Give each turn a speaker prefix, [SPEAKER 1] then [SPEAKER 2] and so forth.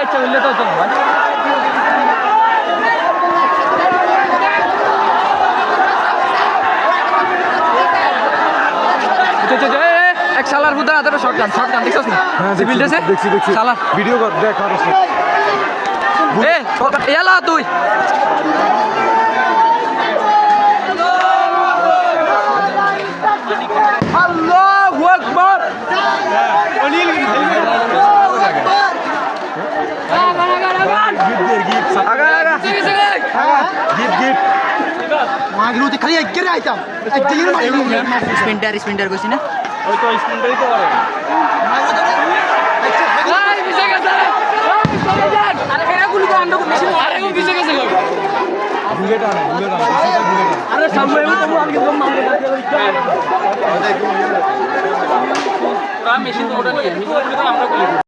[SPEAKER 1] ইচ্ছা করলে তো চলো ভাই এক শালার হুদা হাতে শর্টগান দেখছস না সিভিল ড্রেসে
[SPEAKER 2] দেখছি
[SPEAKER 1] শালা
[SPEAKER 2] ভিডিও কর দেখ আর
[SPEAKER 1] এ এলা তুই আল্লাহু আকবার অনিল
[SPEAKER 2] গিফট
[SPEAKER 3] মাগরুতে খালি একগেরে আইতাম একদিনের
[SPEAKER 4] স্পিন্টার কইছি না
[SPEAKER 1] ওই তো স্পিনটাই তো করে আরে বিছে গেছে আরে হেরা গুলি তো আন্ডা মেশিন আরে ও বিছে গেছে
[SPEAKER 2] বুলেট
[SPEAKER 1] আরে সামনে তো আমি একদম মারতে পুরা মেশিন তো ওটা নিয়ে আমরা গুলি